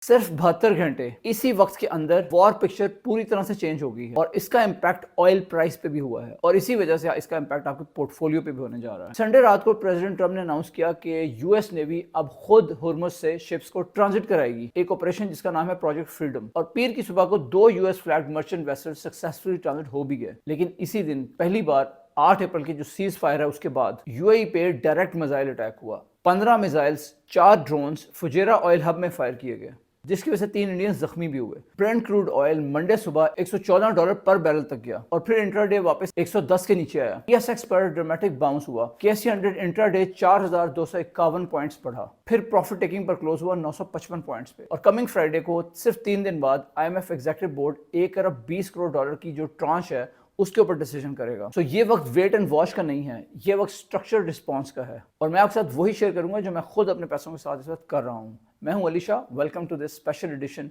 सिर्फ 72 घंटे इसी वक्त के अंदर वॉर पिक्चर पूरी तरह से चेंज हो गई है और इसका इम्पैक्ट ऑयल प्राइस पे भी हुआ है और इसी वजह से इसका इम्पैक्ट आपके पोर्टफोलियो पे भी होने जा रहा है। संडे रात को प्रेसिडेंट ट्रम्प ने अनाउंस किया कि यूएस नेवी अब खुद हुर्मुज से शिप्स को ट्रांजिट कराएगी, एक ऑपरेशन जिसका नाम है प्रोजेक्ट फ्रीडम। और पीर की सुबह को 2 US flagged merchant vessel successfully transit हो भी गए, लेकिन इसी दिन पहली बार 8 अप्रैल की जो सीज फायर है उसके बाद यूएई पे डायरेक्ट मिसाइल अटैक हुआ। 15 missiles, 4 drones Fujairah oil hub में फायर किए गए, जिसकी वजह से 3 इंडियंस जख्मी भी हुए। ब्रेंट क्रूड ऑयल मंडे सुबह $114 पर बैरल तक गया और फिर इंट्राडे वापस 110 के नीचे आया। TSX पर ड्रामेटिक बाउंस हुआ। KSE 100 इंट्राडे 4251 पॉइंट्स बढ़ा, फिर प्रॉफिट टेकिंग पर क्लोज हुआ 955 पॉइंट्स पे। और कमिंग फ्राइडे को सिर्फ 3 दिन बाद IMF एग्जीक्यूटिव बोर्ड $1 अरब 20 करोड़ की जो ट्रांच है उसके ऊपर डिसीजन करेगा। सो ये वक्त वेट एंड वॉच का नहीं है, ये वक्त स्ट्रक्चर्ड रिस्पॉन्स का है और मैं आपके साथ वही शेयर करूंगा जो मैं खुद अपने पैसों के साथ इस वक्त कर रहा हूं। मैं हूं Ali Shah, welcome to this special edition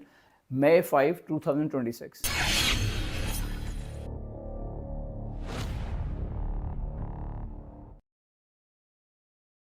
May 5, 2026।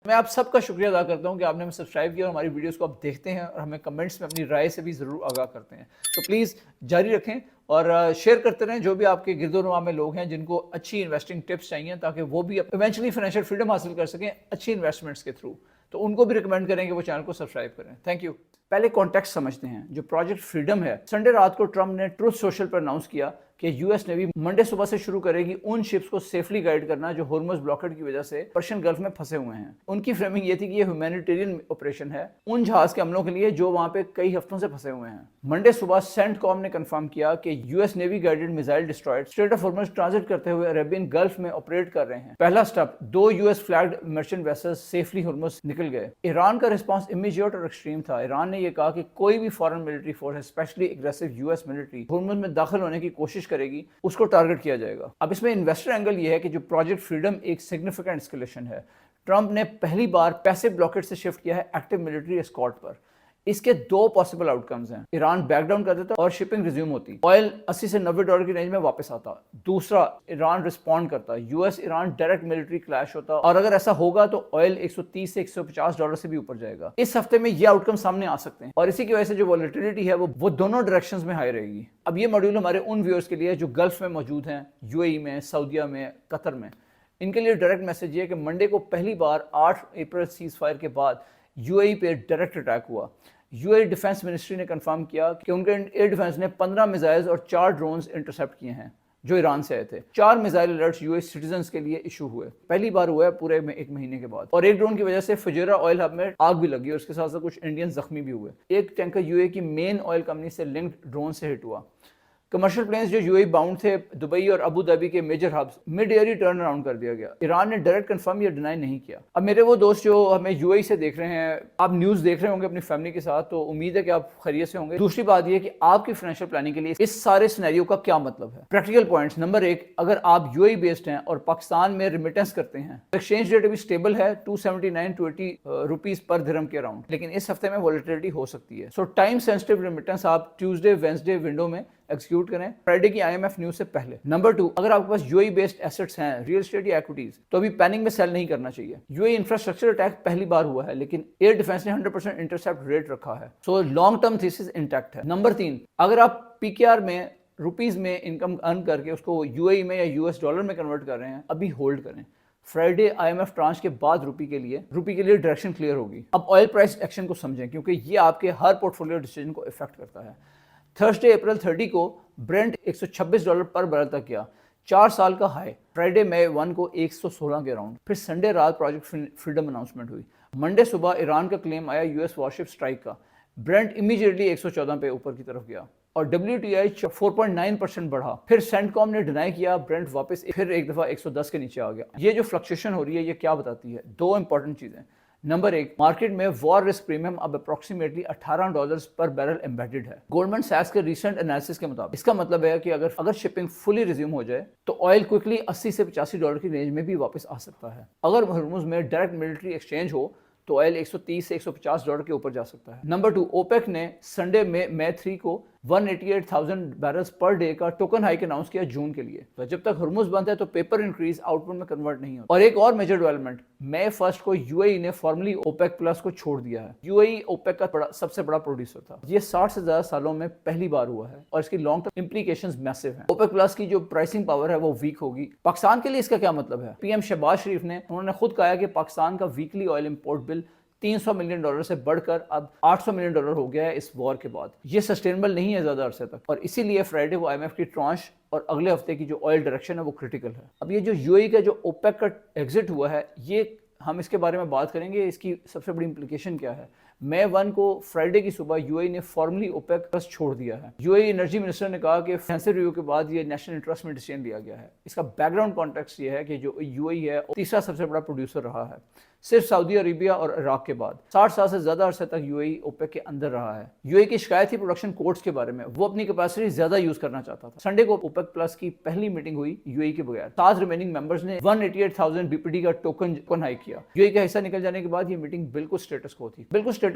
मैं आप सबका शुक्रिया अदा करता हूं कि आपने हमें सब्सक्राइब किया और हमारी वीडियोस को आप देखते हैं और हमें कमेंट्स में अपनी राय से भी ज़रूर आगाह करते हैं। तो प्लीज़ जारी रखें और शेयर करते रहें जो भी आपके गिरदोनुमा में लोग हैं जिनको अच्छी इन्वेस्टिंग टिप्स चाहिए ताकि वो भी इवेंचुअली फाइनेंशियल फ्रीडम हासिल कर सकें अच्छी इन्वेस्टमेंट्स के थ्रू। तो उनको भी रिकमेंड करें कि वो चैनल को सब्सक्राइब करें। Thank you. पहले कॉन्टेक्स्ट समझते हैं। जो प्रोजेक्ट फ्रीडम है, संडे रात को ट्रम्प ने ट्रूथ सोशल पर अनाउंस किया कि यूएस नेवी मंडे सुबह से शुरू करेगी उन शिप्स को सेफली गाइड करना जो हुर्मुज ब्लॉकेड की वजह से पर्शियन गल्फ में फंसे हुए हैं। उनकी फ्रेमिंग ये थी कि ये ह्यूमैनिटेरियन ऑपरेशन है उन जहाज के हमलों के लिए जो वहां पे कई हफ्तों से फंसे हुए हैं। मंडे सुबह सेंटकॉम ने कंफर्म किया कि US navy guided missile destroyer strait of Hormuz transit करते हुए अरेबियन गल्फ में ऑपरेट कर रहे हैं। पहला step, 2 US flagged merchant vessels safely Hormuz निकल गए। ईरान का रिस्पांस इमीडिएट और एक्सट्रीम था। ईरान ने यह कहा कि कोई भी foreign military force, specially aggressive US military, Hormuz में दाखिल होने की कोशिश करेगी उसको टारगेट किया जाएगा। अब इसमें इन्वेस्टर एंगल ये है कि जो प्रोजेक्ट फ्रीडम एक सिग्निफिकेंट एस्केलेशन है। ट्रम्प ने पहली बार पैसिव ब्लॉकेड से शिफ्ट किया है एक्टिव मिलिट्री एस्कॉर्ट पर। इसके 2 पॉसिबल आउटकम्स हैं। ईरान बैकडाउन कर देता और शिपिंग रिज्यूम होती, ऑयल $80 से $90 की रेंज में वापस आता। दूसरा, ईरान रिस्पॉन्ड करता, US Iran direct military clash होता और अगर ऐसा होगा तो ऑयल $130 से $150 से भी ऊपर जाएगा। इस हफ्ते में ये आउटकम सामने आ सकते हैं और इसी की वजह से जो वॉलेटिलिटी है वो दोनों डायरेक्शंस में हाई रहेगी। अब ये मॉड्यूल हमारे उन व्यूअर्स के लिए जो गल्फ में मौजूद हैं, यूएई में, सऊदीया में, कतर में। इनके लिए डायरेक्ट मैसेज ये है कि मंडे को पहली बार 8 अप्रैल सीज फायर के बाद यूएई पे डायरेक्ट अटैक हुआ। यूएई डिफेंस मिनिस्ट्री ने कंफर्म किया कि उनके एयर डिफेंस ने 15 मिसाइल्स और 4 ड्रोन्स इंटरसेप्ट किए हैं जो ईरान से आए थे। 4 मिसाइल अलर्ट्स यूएई सिटीजन्स के लिए इशू हुए, पहली बार हुआ है पूरे में 1 महीने के बाद। और एक ड्रोन की वजह से फुजेरा ऑयल हब में आग भी लगी और उसके साथ साथ कुछ इंडियन जख्मी भी हुए। एक टैंकर यूएई की मेन ऑयल कंपनी से लिंक्ड ड्रोन से हिट हुआ। कमर्शियल प्लेन्स जो यूएई बाउंड थे दुबई और अबू धाबी के major hubs mid air turn around कर दिया गया। ईरान ने डायरेक्ट कंफर्म या डिनाई नहीं किया। अब मेरे वो दोस्त जो हमें यूएई से देख रहे हैं, आप न्यूज़ देख रहे होंगे अपनी फैमिली के साथ, तो उम्मीद है कि आप खैरियत से होंगे। दूसरी बात यह कि आपकी फाइनेंशियल प्लानिंग के लिए इस सारे सिनेरियो का क्या मतलब है। प्रैक्टिकल पॉइंट्स, नंबर 1, अगर आप यूएई बेस्ड हैं और पाकिस्तान में रिमिटेंस करते हैं, एक्सचेंज रेट अभी स्टेबल है 279-280 रुपीज पर दिरहम के अराउंड, लेकिन इस हफ्ते में वॉलेटिलिटी हो सकती है। सो टाइम सेंसिटिव रिमिटेंस आप ट्यूसडे वेंसडे विंडो में एग्जीक्यूट करें, फ्राइडे की IMF न्यूज से पहले। नंबर 2, अगर आपके पास यूएई बेस्ड एसेट्स हैं, रियल एस्टेट या इक्विटीज, तो अभी पैनिक में सेल नहीं करना चाहिए। यूएई इंफ्रास्ट्रक्चर अटैक पहली बार हुआ है लेकिन एयर डिफेंस ने 100% इंटरसेप्ट रेट रखा है। So long term thesis intact है। नंबर 3, अगर आप PKR में रुपीज में इनकम अर्न करके उसको यूएई में या यूएस डॉलर में कन्वर्ट कर रहे हैं, अभी होल्ड करें। फ्राइडे IMF ट्रांच के बाद रुपी के लिए डायरेक्शन क्लियर होगी। अब ऑयल प्राइस एक्शन को समझें क्योंकि ये आपके हर पोर्टफोलियो डिसीजन को इफेक्ट करता है। थर्सडे अप्रैल 30 को ब्रेंट $126 पर बैरल तक गया, 4 साल का हाई। फ्राइडे मई 1 को 116 के अराउंड। फिर संडे रात प्रोजेक्ट फ्रीडम अनाउंसमेंट हुई। मंडे सुबह ईरान का क्लेम आया यूएस वॉरशिप स्ट्राइक का। ब्रेंट इमीडिएटली 114 पे ऊपर की तरफ गया और WTI 4.9% बढ़ा। फिर सेंटकॉम ने डिनाई किया, ब्रेंट वापस फिर एक दफा 110 के नीचे आ गया। ये जो फ्लक्चुएशन हो रही है ये क्या बताती है? 2 इंपॉर्टेंट चीजें। नंबर 1, मार्केट में वॉर रिस्क प्रीमियम अब अप्रोक्सीमेटली $18 पर बैरल एम्बेडेड है गोल्डमैन सैक्स के रीसेंट एनालिसिस के मुताबिक। इसका मतलब है कि अगर शिपिंग फुली रिज्यूम हो जाए तो ऑयल क्विकली $80 से $85 की रेंज में भी वापस आ सकता है। अगर हुर्मुज में डायरेक्ट मिलिट्री एक्सचेंज हो तो ऑयल $130 से $150 के ऊपर जा सकता है। नंबर 2, ओपेक ने संडे में मई 3 को 188,000 बैरल्स पर डे का टोकन हाइक अनाउंस किया जून के लिए। तो जब तक हुर्मुज बंद है तो पेपर इंक्रीज आउटपुट में कन्वर्ट नहीं होता। और एक और मेजर डेवलपमेंट, मई 1 को यूएई ने फॉर्मली ओपेक प्लस को छोड़ दिया है। यूएई ओपेक का सबसे बड़ा प्रोड्यूसर था। ये 60 से ज्यादा सालों में पहली बार हुआ है और इसकी लॉन्ग टर्म इंप्लीकेशंस मैसिव हैं। ओपेक प्लस की जो प्राइसिंग पावर है वो वीक होगी। पाकिस्तान के लिए इसका क्या मतलब है? पीएम शहबाज शरीफ ने उन्होंने खुद कहा कि पाकिस्तान का weekly oil import bill $300 million से बढ़कर अब $800 मिलियन हो गया है इस वॉर के बाद। ये सस्टेनेबल नहीं है ज्यादा अरसे तक, और इसीलिए फ्राइडे को आईएमएफ की ट्रांश और अगले हफ्ते की जो ऑयल डायरेक्शन है वो क्रिटिकल है। अब ये जो यूएई का जो ओपेक का एग्जिट हुआ है, ये हम इसके बारे में बात करेंगे, इसकी सबसे बड़ी इंप्लीकेशन क्या है। मई 1 को फ्राइडे की सुबह यूएई ने फॉर्मली ओपेक प्लस छोड़ दिया है। यूएई एनर्जी मिनिस्टर ने कहा कि फैंसी रिव्यू के बाद ये नेशनल इंटरेस्ट में डिसीजन लिया गया है। इसका बैकग्राउंड कॉन्टेक्स्ट ये है कि जो यूएई है तीसरा सबसे बड़ा प्रोड्यूसर रहा है, सिर्फ सऊदी अरेबिया और इराक के बाद। 60 साल से ज्यादा अरसे तक यूएई ओपेक के अंदर रहा है। यूएई की शिकायत थी प्रोडक्शन कोट्स के बारे में, वो अपनी कैपेसिटी ज्यादा यूज करना चाहता था। संडे को ओपेक प्लस की पहली मीटिंग हुई यूएई के बगैर। 7 रिमेनिंग मेंबर्स ने 188,000 बीपीडी का टोकन हाइक किया। यूएई का हिस्सा निकल जाने के बाद ये मीटिंग बिल्कुल स्टेटस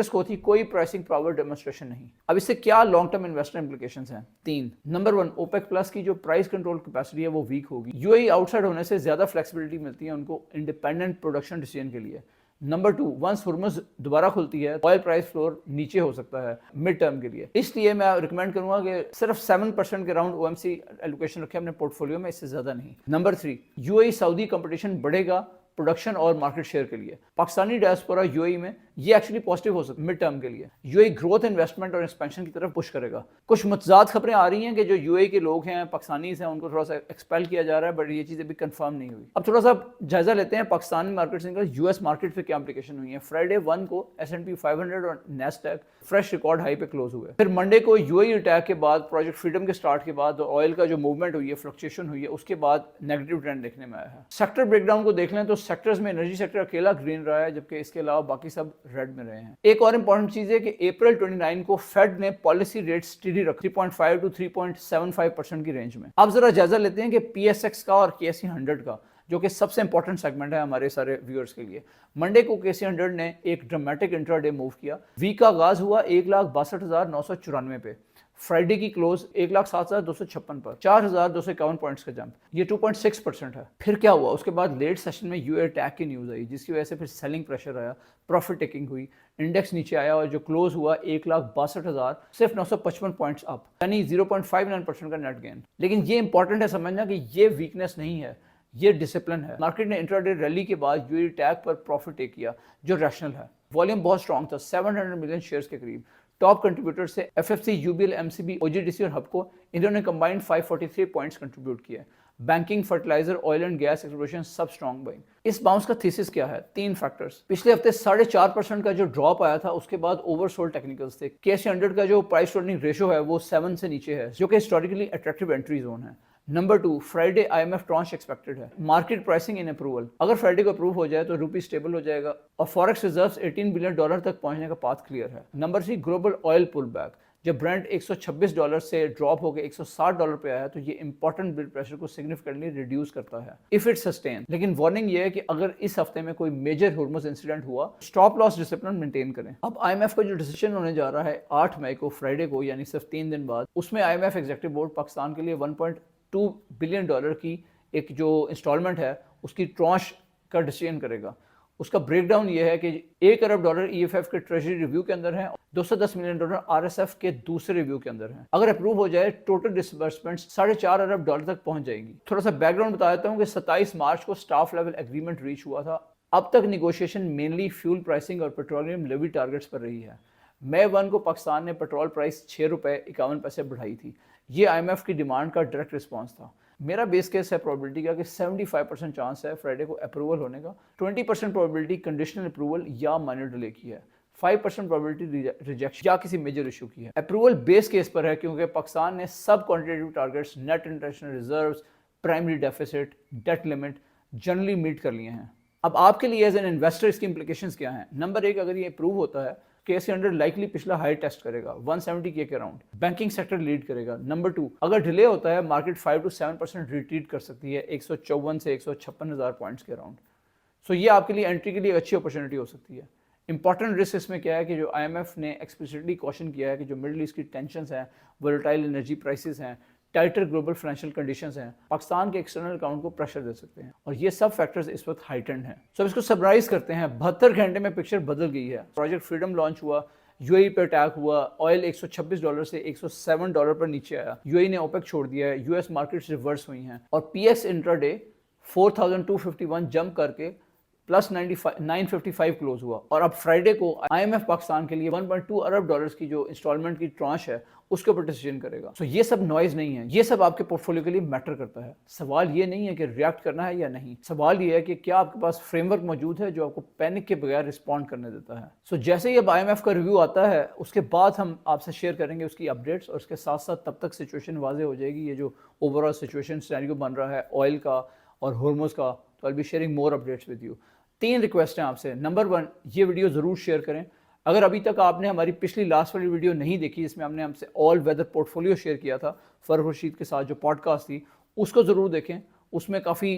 को थी, कोई प्राइसिंग पावर डेमोन्स्ट्रेशन नहीं। अब इससे क्या लॉन्ग टर्म इन्वेस्टमेंट इंप्लीकेशंस हैं? 3। नंबर 1, ओपेक प्लस की जो प्राइस कंट्रोल कैपेसिटी है वो वीक होगी। यूएई आउटसाइड होने से ज्यादा फ्लेक्सिबिलिटी मिलती है उनको इंडिपेंडेंट प्रोडक्शन डिसीजन के लिए। नंबर 2, वंस हुर्मुज दोबारा खुलती है ऑयल प्राइस फ्लोर नीचे हो सकता है मिड टर्म के लिए। इसलिए मैं रिकमेंड करूंगा कि सिर्फ 7% के राउंड ओएमसी एलोकेशन रखें अपने पोर्टफोलियो में, इससे ज्यादा नहीं। नंबर 3, यूएई सऊदी कंपटीशन बढ़ेगा प्रोडक्शन और मार्केट शेयर के लिए। पाकिस्तानी डायस्पोरा यूएई में ये एक्चुअली पॉजिटिव हो सकता है मिड टर्म के लिए। यूएई ग्रोथ इन्वेस्टमेंट और एक्सपेंशन की तरफ पुश करेगा। कुछ मुतजाद खबरें आ रही हैं कि जो यूएई के लोग हैं, पाकिस्तानीज हैं, उनको थोड़ा सा एक्सपेल किया जा रहा है, बट ये चीज़ अभी कंफर्म नहीं हुई। अब थोड़ा सा जायजा लेते हैं पाकिस्तान मार्केट से यूएस मार्केट पे क्या इंप्लीकेशन हुई है। फ्राइडे 1 को S&P 500 और नेस्डैक फ्रेश रिकॉर्ड हाई पे क्लोज हुए। फिर मंडे को यूएई अटैक के बाद, प्रोजेक्ट फ्रीडम के स्टार्ट के बाद ऑयल का जो मूवमेंट हुई है, फ्लक्चुएशन हुई है, उसके बाद नेगेटिव ट्रेंड देखने में आया है। सेक्टर ब्रेकडाउन को देख लें तो सेक्टर्स में एनर्जी सेक्टर अकेला ग्रीन रहा है, जबकि इसके अलावा बाकी सब रेड में रहे हैं। एक और इंपॉर्टेंट चीज है कि अप्रैल 29 को फेड ने पॉलिसी रेट स्टेडी रखा 3.5 to 3.75% की रेंज में। अब जरा जायजा लेते हैं कि पीएसएक्स का और केएसई 100 का, जो कि सबसे इंपॉर्टेंट सेगमेंट है हमारे सारे व्यूअर्स के लिए। मंडे को केएसई 100 ने एक ड्रामेटिक इंट्राडे मूव किया। वीक का आगाज हुआ 1,62,994 पे। फ्राइडे की क्लोज 1,07,256 पर, 4,251 पॉइंट्स का जंप, ये 2.6% है। फिर क्या हुआ? उसके बाद लेट सेशन में यूए अटैक की न्यूज आई, जिसकी वजह से फिर सेलिंग प्रेशर आया, प्रॉफिट टेकिंग हुई, इंडेक्स नीचे आया और जो क्लोज हुआ 1,62,000 सिर्फ 955 पॉइंट्स अप, यानी 0.59% का नेट गेन। लेकिन ये इंपॉर्टेंट है समझना कि ये वीकनेस नहीं है, ये डिसिप्लिन है। मार्केट ने इंट्राडे रैली के बाद यूए अटैक पर प्रॉफिट टेक किया जो रैशनल है। वॉल्यूम बहुत स्ट्रॉन्ग था, 700 मिलियन शेयर्स के करीब। टॉप कंट्रीब्यूटर से एफएफसी, यूबीएल, एमसीबी, ओजीडीसी और हबको, इन्होंने कंबाइंड 543 पॉइंट्स कंट्रीब्यूट किए। Banking, fertiliser, oil and gas exploration सब स्ट्रॉन्ग बाइंग। इस बाउंस का थीसिस क्या है? 3 फैक्टर्स। पिछले हफ्ते 4.5% का जो ड्रॉप आया था, उसके बाद ओवरसोल्ड टेक्निकल्स थे। केएसई 100 का जो प्राइस टू अर्निंग रेशियो है वो 7 से नीचे है, जो कि हिस्टोरिकली अट्रैक्टिव एंट्री जोन है। Number 2, Friday IMF tranche expected है। मार्केट प्राइसिंग इन अप्रूवल, अगर फ्राइडे को अप्रूव हो जाए तो रुपी स्टेबल हो जाएगा और फॉरेक्स रिजर्व्स $18 बिलियन तक पहुंचने का पाथ क्लियर है। Number 3, global oil pull back. जब ब्रेंट $126 से ड्रॉप होकर $160 पे आया तो ये इंपॉर्टेंट बिल प्रेशर को सिग्निफिकेंटली रिड्यूस करता है इफ इट सस्टेन। लेकिन वार्निंग ये है कि अगर इस हफ्ते में कोई मेजर हुर्मुज इंसिडेंट हुआ, स्टॉप लॉस डिसिप्लिन मेंटेन करें। अब आईएमएफ का जो डिसीजन होने जा रहा है 8 मई को, फ्राइडे को, यानी सिर्फ 3 दिन बाद, उसमें आईएमएफ एग्जीक्यूटिव बोर्ड पाकिस्तान के लिए $1.2 बिलियन की एक जो इंस्टॉलमेंट है उसकी ट्रांच का डिसीजन करेगा। उसका ब्रेकडाउन ये है कि $1 अरब ईएफएफ के ट्रेजरी रिव्यू के अंदर है, $210 मिलियन आरएसएफ के दूसरे रिव्यू के अंदर है। अगर अप्रूव हो जाए टोटल डिसबर्समेंट $4.5 अरब तक पहुंच जाएगी। थोड़ा सा बैकग्राउंड बता देता हूं कि 27 मार्च को स्टाफ लेवल एग्रीमेंट रीच हुआ था। अब तक निगोशिएशन मेनली फ्यूल प्राइसिंग और पेट्रोलियम लेवी टारगेट्स पर रही है। मई 1 को पाकिस्तान ने पेट्रोल प्राइस ₹6.51 बढ़ाई थी। ये आईएमएफ की डिमांड का डायरेक्ट रिस्पॉन्स था। मेरा बेस केस है प्रोबेबिलिटी का कि 75% चांस है फ्राइडे को अप्रूवल होने का, 20% प्रोबेबिलिटी कंडीशनल अप्रूवल या माइनर डिले की है, 5% प्रोबेबिलिटी रिजेक्शन या किसी मेजर इशू की है। अप्रूवल बेस केस पर है क्योंकि पाकिस्तान ने सब quantitative targets, net international reserves, primary deficit, debt limit generally meet कर लिए हैं। अब आपके लिए एज एन इन्वेस्टर इसकी इंप्लीकेशंस क्या हैं? नंबर 1, अगर ये अप्रूव होता है, केएसई 100 लाइकली पिछला हाई टेस्ट करेगा 170 के अराउंड, बैंकिंग सेक्टर लीड करेगा। नंबर 2, अगर डिले होता है मार्केट 5 to 7% रिट्रीट कर सकती है 154 से 156,000 पॉइंट्स के अराउंड। सो ये आपके लिए एंट्री के लिए अच्छी अपॉर्चुनिटी हो सकती है। इंपॉर्टेंट रिस्क इसमें क्या है कि जो IMF ने एक्सप्लिसिटली कॉशन किया है कि जो मिडिल ईस्ट की टेंशन्स हैं, वोलेटाइल एनर्जी प्राइसेस हैं, टाइटर ग्लोबल फाइनेंशियल कंडीशंस हैं, पाकिस्तान के एक्सटर्नल अकाउंट को प्रेशर दे सकते हैं, और ये सब फैक्टर्स इस वक्त हाइटेंड हैं। सो इसको समराइज करते हैं। 72 घंटे में पिक्चर बदल गई है। प्रोजेक्ट फ्रीडम लॉन्च हुआ, यूएई पे अटैक हुआ, ऑयल $126 से $107 पर नीचे आया, यूएई ने ओपेक छोड़ दिया है, यूएस मार्केट्स रिवर्स हुई हैं, और पीएक्स इंट्राडे 4251 जंप करके प्लस 955 क्लोज हुआ। और अब फ्राइडे को IMF पाकिस्तान के लिए 1.2 अरब डॉलर्स की जो इंस्टॉलमेंट की ट्रांच है उसके ऊपर डिसीजन करेगा। सो ये सब नॉइज नहीं है, ये सब आपके पोर्टफोलियो के लिए मैटर करता है। सवाल ये नहीं है कि रिएक्ट करना है या नहीं, सवाल ये है कि क्या आपके पास फ्रेमवर्क मौजूद है जो आपको पैनिक के बगैर रिस्पॉन्ड करने देता है। सो जैसे ही अब IMF का रिव्यू आता है उसके बाद हम आपसे शेयर करेंगे उसकी अपडेट्स, और उसके साथ साथ तब तक सिचुएशन वाजे हो जाएगी, ये जो ओवरऑल सिचुएशन सिनेरियो बन रहा है ऑयल का और हॉर्मोज का। तो I be sharing more updates with you. 3 request हैं आपसे। नंबर 1, ये वीडियो ज़रूर शेयर करें। अगर अभी तक आपने हमारी पिछली लास्ट वाली वीडियो नहीं देखी जिसमें हमने हमसे ऑल वेदर पोर्टफोलियो शेयर किया था फरह रशीद के साथ, जो पॉडकास्ट थी, उसको ज़रूर देखें। उसमें काफ़ी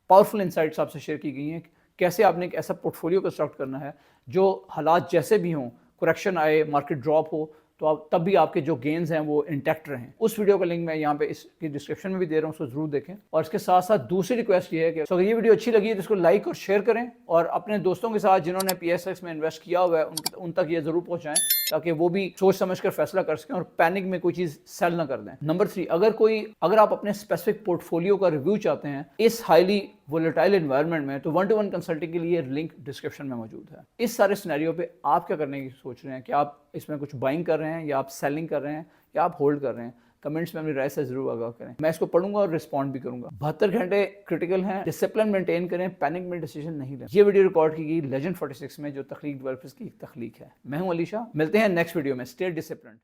पावरफुल इंसाइट्स आपसे शेयर की गई हैं, कैसे आपने एक ऐसा पोर्टफोलियो कंस्ट्रक्ट करना है जो हालात जैसे भी हों, करेक्शन आए, मार्केट ड्रॉप हो, तो आप तब भी आपके जो गेन्स हैं वो इंटैक्ट रहें। उस वीडियो का लिंक मैं यहाँ पे इसकी डिस्क्रिप्शन में भी दे रहा हूँ, उसको जरूर देखें। और इसके साथ साथ दूसरी रिक्वेस्ट ये है कि अगर ये वीडियो अच्छी लगी है तो इसको लाइक और शेयर करें, और अपने दोस्तों के साथ जिन्होंने PSX में इन्वेस्ट किया हुआ है उन तक ये जरूर पहुँचाएं, ताकि वो भी सोच समझ कर फैसला कर सकें और पैनिक में कोई चीज़ सेल ना कर दें। नंबर 3, अगर आप अपने स्पेसिफिक पोर्टफोलियो का रिव्यू चाहते हैं इस हाईली वोलेटाइल एनवायरनमेंट में, तो 1-to-1 कंसल्टिंग के लिए लिंक डिस्क्रिप्शन में मौजूद है। इस सारे सिनेरियो पे आप क्या करने की सोच रहे हैं, कि आप इसमें कुछ बाइंग कर रहे हैं या आप सेलिंग कर रहे हैं या आप होल्ड कर रहे हैं? कमेंट्स में अपनी राय से जरूर आगाह करें, मैं इसको पढ़ूंगा और रिस्पॉन्ड भी करूंगा। 72 घंटे क्रिटिकल हैं, डिसिप्लिन मेंटेन करें, पैनिक में डिसीजन नहीं लें। ये वीडियो रिकॉर्ड की गई लेजेंड 46 में, जो तखलीक डेवलपर्स की तखलीक है। मैं हूं अली शाह, मिलते हैं नेक्स्ट वीडियो में। Stay disciplined.